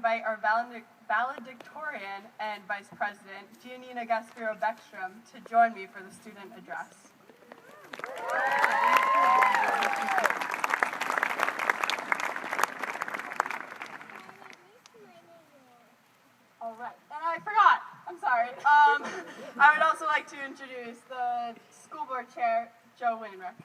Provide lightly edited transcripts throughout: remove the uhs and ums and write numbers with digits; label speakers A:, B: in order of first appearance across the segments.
A: invite our valedictorian and Vice President, Giannina Gaspiro-Beckstrom, to join me for the student address. All right, and I forgot, I'm sorry. I would also like to introduce the school board chair, Joe Wainwright.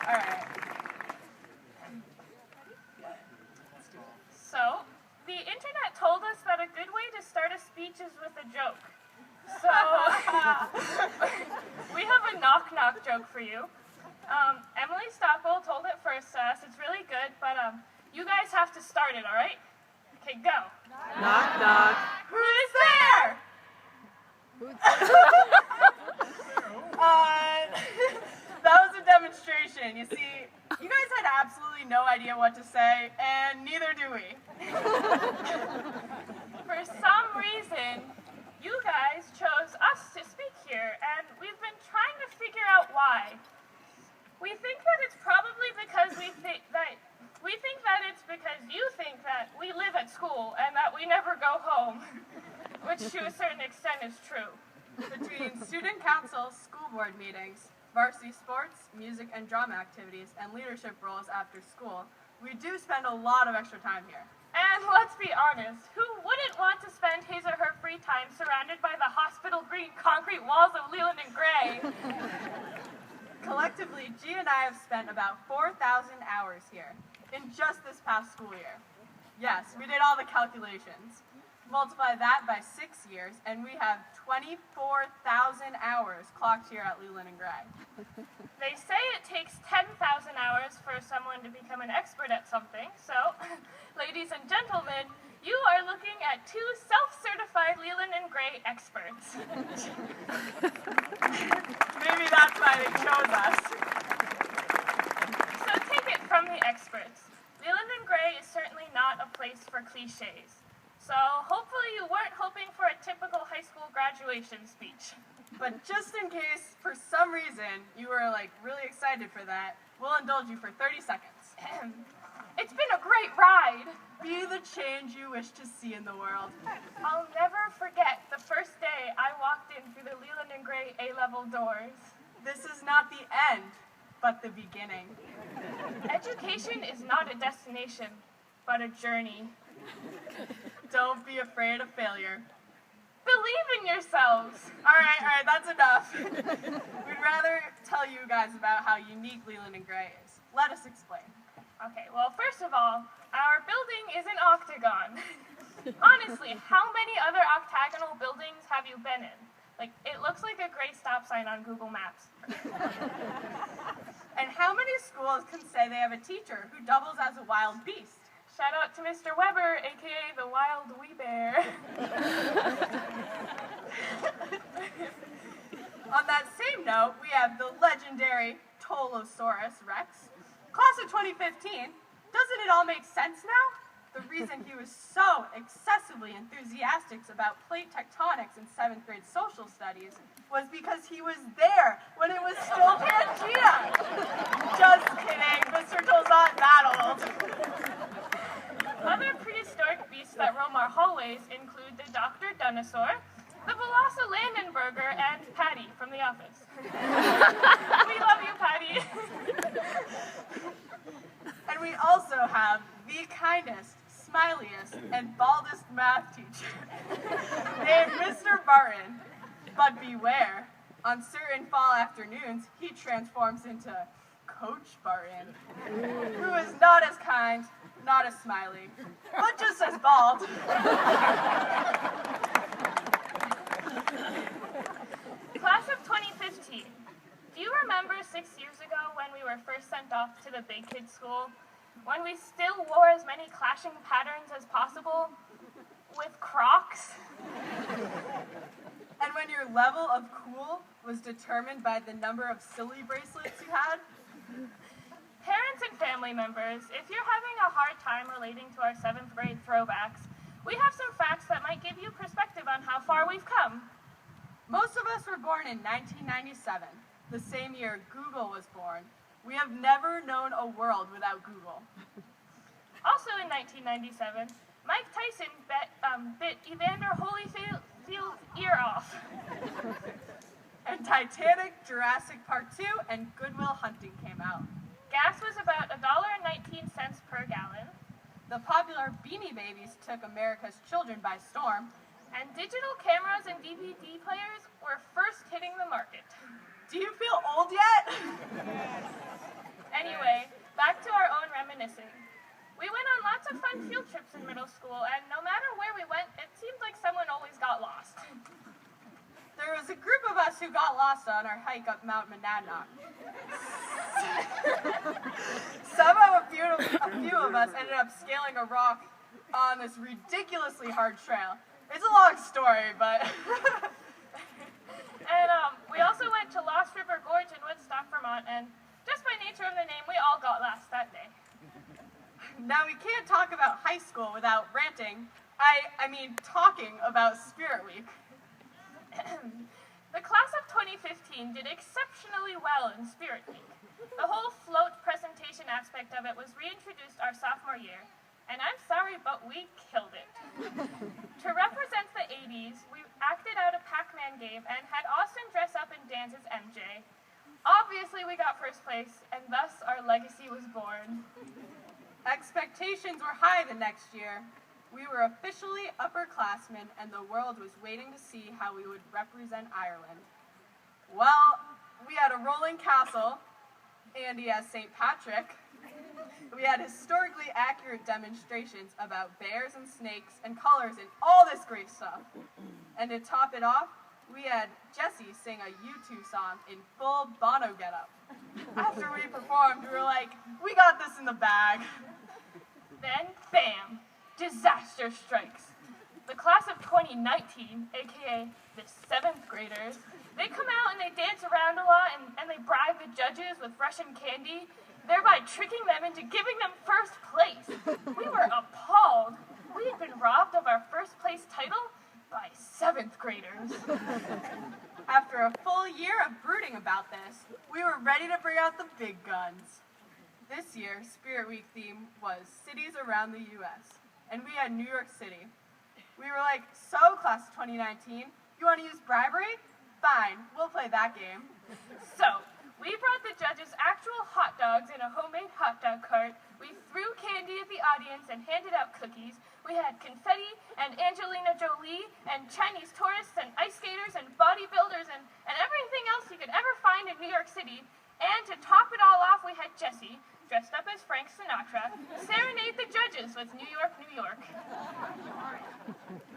A: All right.
B: So, the internet told us that a good way to start a speech is with a joke. So, we have a knock-knock joke for you. Emily Stockwell told it first to us. It's really good, but you guys have to start it, all right? Okay, go.
C: Knock, knock.
A: Who's there? That was a demonstration. You see, you guys had absolutely no idea what to say, and neither do we.
B: For some reason, you guys chose us to speak here, and we've been trying to figure out why. We think that it's probably because you think that we live at school and that we never go home, which to a certain extent is true.
A: Between student council, school board meetings, varsity sports, music and drama activities, and leadership roles after school, we do spend a lot of extra time here.
B: And let's be honest, who wouldn't want to spend his or her free time surrounded by the hospital green concrete walls of Leland and Gray?
A: Collectively, G and I have spent about 4,000 hours here in just this past school year. Yes, we did all the calculations. Multiply that by 6 years, and we have 24,000 hours clocked here at Leland and Gray.
B: They say it takes 10,000 hours for someone to become an expert at something, so, ladies and gentlemen, you are looking at two self-certified Leland and Gray experts.
A: Maybe that's why they chose us.
B: So take it from the experts. Leland and Gray is certainly not a place for cliches. So hopefully you weren't hoping for a typical high school graduation speech.
A: But just in case, for some reason, you were really excited for that, we'll indulge you for 30 seconds.
B: It's been a great ride.
A: Be the change you wish to see in the world.
B: I'll never forget the first day I walked in through the Leland and Gray A-level doors.
A: This is not the end, but the beginning.
B: Education is not a destination, but a journey.
A: Don't be afraid of failure.
B: Believe in yourselves.
A: All right, that's enough. We'd rather tell you guys about how unique Leland and Gray is. Let us explain.
B: Okay, well, first of all, our building is an octagon. Honestly, how many other octagonal buildings have you been in? It looks like a gray stop sign on Google Maps.
A: And how many schools can say they have a teacher who doubles as a wild beast?
B: Shout out to Mr. Weber, aka the Wild Wee Bear.
A: On that same note, we have the legendary Tolosaurus Rex. Class of 2015, doesn't it all make sense now? The reason he was so excessively enthusiastic about plate tectonics in 7th grade social studies was because he was there when it was still Pangea. Just kidding, Mr. Toll's not that old.
B: Other prehistoric beasts that roam our hallways include the Dr. Dinosaur, the Velocilandenberger, and Patty from The Office. We love you, Patty.
A: And we also have the kindest, smiliest, and baldest math teacher named Mr. Barton. But beware, on certain fall afternoons, he transforms into Coach Barton, who is not as kind, not as smiley, but just as bald.
B: Class of 2015. Do you remember 6 years ago when we were first sent off to the big kid school? When we still wore as many clashing patterns as possible? With Crocs?
A: And when your level of cool was determined by the number of silly bracelets you had?
B: Parents and family members, if you're having a hard time relating to our 7th grade throwbacks, we have some facts that might give you perspective on how far we've come.
A: Most of us were born in 1997, the same year Google was born, We have never known a world without Google.
B: Also in 1997, Mike Tyson bit Evander Holyfield's ear off.
A: And Titanic, Jurassic Park 2, and Good Will Hunting came out.
B: Gas was about $1.19 per gallon.
A: The popular Beanie Babies took America's children by storm.
B: And digital cameras and DVD players were first hitting the market.
A: Do you feel old yet?
B: Anyway, back to our own reminiscing. We went on lots of fun field trips in middle school, and no matter where we went, it seemed like someone always got lost.
A: There was a group of us who got lost on our hike up Mount Monadnock. Somehow a few of us ended up scaling a rock on this ridiculously hard trail. It's a long story, but...
B: And we also went to Lost River Gorge in Woodstock, Vermont, and just by nature of the name, we all got lost that day.
A: Now, we can't talk about high school without ranting. I mean, talking about Spirit Week.
B: The class of 2015 did exceptionally well in Spirit Week. The whole float presentation aspect of it was reintroduced our sophomore year, and I'm sorry, but we killed it. To represent the 80s, we acted out a Pac-Man game and had Austin dress up and dance as MJ. Obviously, we got first place, and thus our legacy was born.
A: Expectations were high the next year. We were officially upperclassmen, and the world was waiting to see how we would represent Ireland. Well, we had a rolling castle, Andy as St. Patrick. We had historically accurate demonstrations about bears and snakes and colors and all this great stuff. And to top it off, we had Jesse sing a U2 song in full Bono getup. After we performed, we were like, we got this in the bag.
B: Then, bam, disaster strikes. The class of 2019, aka the 7th graders, they come out and they dance around a lot and they bribe the judges with Russian candy, thereby tricking them into giving them first place. We were appalled. We had been robbed of our first place title by 7th graders.
A: After a full year of brooding about this, we were ready to bring out the big guns. This year, Spirit Week theme was cities around the U.S., and we had New York City. We were like, so class of 2019, you want to use bribery? Fine, we'll play that game.
B: So, we brought the judges actual hot dogs in a homemade hot dog cart. We threw candy at the audience and handed out cookies. We had confetti and Angelina Jolie and Chinese tourists and ice skaters and bodybuilders and everything else you could ever find in New York City. And to top it all off, we had Jesse, dressed up as Frank Sinatra, serenade the judges with New York, New York.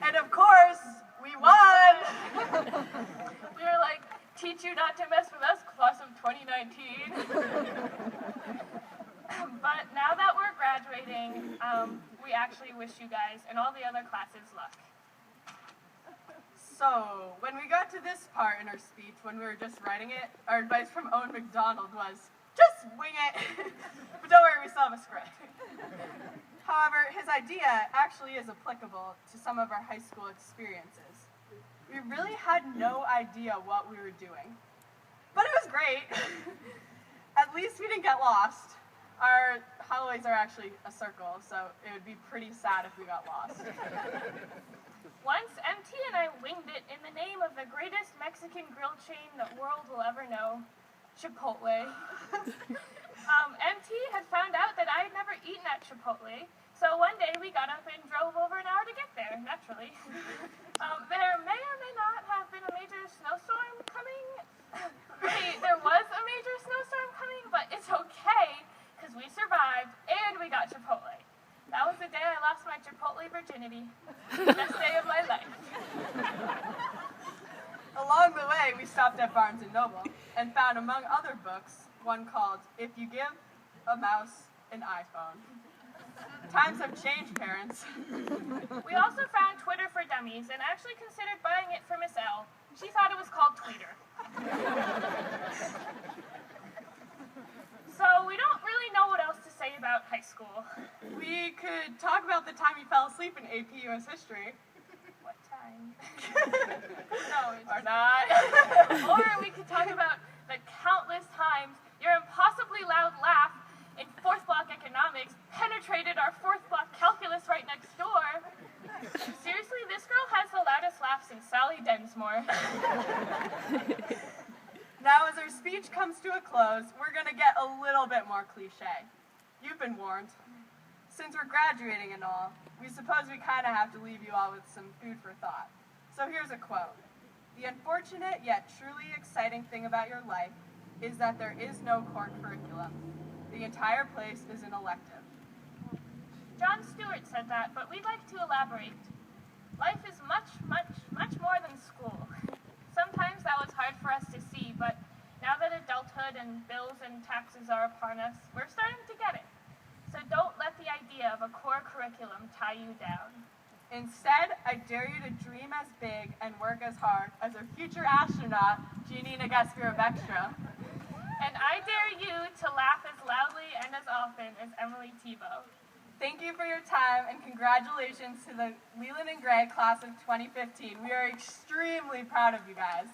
A: And of course, we won!
B: We were like, teach you not to mess with us, class of 2019. But now that we're graduating, we actually wish you guys and all the other classes luck.
A: So, when we got to this part in our speech, when we were just writing it, our advice from Owen McDonald was, just wing it. But don't worry, we still have a script. However, his idea actually is applicable to some of our high school experiences. We really had no idea what we were doing. But it was great. At least we didn't get lost. Our hallways are actually a circle, so it would be pretty sad if we got lost.
B: Once, MT and I winged it in the name of the greatest Mexican grill chain the world will ever know, Chipotle. MT had found out that I had never eaten at Chipotle, so one day we got up and drove over an hour to get there, naturally. There may or may not have been a major snowstorm coming. There was a major snowstorm coming, but it's okay, because we survived and we got Chipotle. That was the day I lost my Chipotle virginity. Best day of my life.
A: Along the way, we stopped at Barnes & Noble and found, among other books, one called If You Give a Mouse an iPhone. Times have changed, parents.
B: We also found Twitter for Dummies and actually considered buying it for Miss L. She thought it was called Tweeter. So we don't really know what else to say about high school.
A: We could talk about the time you fell asleep in AP US History.
B: What time? No,
A: Or not.
B: Or we could talk about the countless times Your impossibly loud laugh in fourth block economics penetrated our fourth block calculus right next door. Seriously, this girl has the loudest laugh since Sally Densmore.
A: Now, as our speech comes to a close, we're going to get a little bit more cliche. You've been warned. Since we're graduating and all, we suppose we kind of have to leave you all with some food for thought. So here's a quote. The unfortunate yet truly exciting thing about your life is that there is no core curriculum. The entire place is an elective.
B: John Stewart said that, but we'd like to elaborate. Life is much, much, much more than school. Sometimes that was hard for us to see, but now that adulthood and bills and taxes are upon us, we're starting to get it. So don't let the idea of a core curriculum tie you down.
A: Instead, I dare you to dream as big and work as hard as our future astronaut, Janina Gaspiro-Bextra.
B: And I dare you to laugh as loudly and as often as Emily Tebow.
A: Thank you for your time, and congratulations to the Leland and Gray class of 2015. We are extremely proud of you guys.